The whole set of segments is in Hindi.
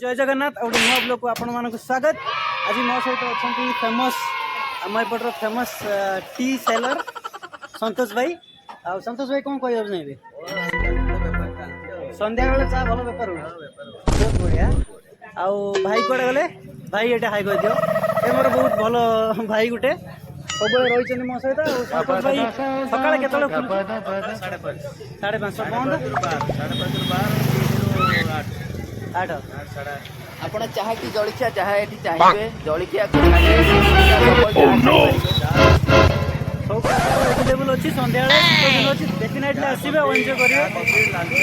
जय जगन्नाथ और नुआ ब्लॉग को आपण मानक स्वागत। आज मो सहित अच्छा फेमस आम एपटर फेमस टी सेलर संतोष भाई। संतोष भाई कौन कह चाहिए संध्या बेले चा भल बेपार बहुत बढ़िया। आउ भाई कड़े गले भाई ये हाई कह दियो ये मोर बहुत भल भाई गुटे सब रही मो सहित। संतोष भाई सका के 5:30 बंद 8 आपण चाहा कि जलिखिया जहाँ ये चाहिए जलिखिया अवेलेबल अच्छी संध्या अच्छी डेफिनेटली आसवे और एंजॉय करेंगे।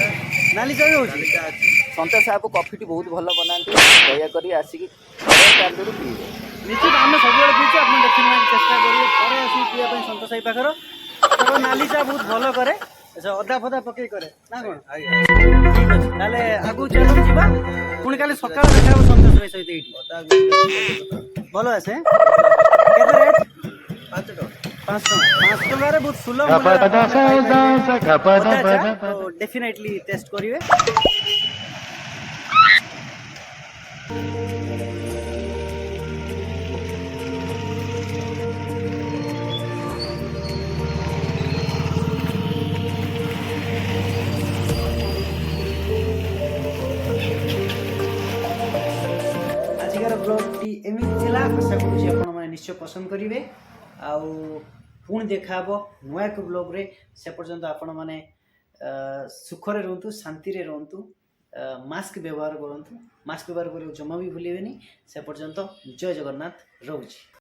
नाली चाय हो संतोष साहब कॉफी टी बहुत भल बनाते दयाकोरी आसिक पीबे निश्चित आम सब पीछे आप देखने चेष्टा करेंगे थे आसिक पीवा संतोष भाई पाखर नाली चा बहुत भल कै अदा फदा पकई करे ना कौन ठीक अच्छे आगू चलो जा पुणी काली सका देखा संतोष भाई सहित ये भल आसे रेट 5 टका बहुत सुलभ तो डेफिनेटली टेस्ट करेंगे। ब्लॉग एमती आशा करें निश्चय पसंद करेंगे आउ पुणी देखा नुआ एक ब्लॉग रे से पर्यंत आपण मैंने सुखरे रुहतु शांति रे रुहतु मास्क व्यवहार करूँ मास्क व्यवहार कर जमा भी भूलें से पर्यंत जय जगन्नाथ रोची।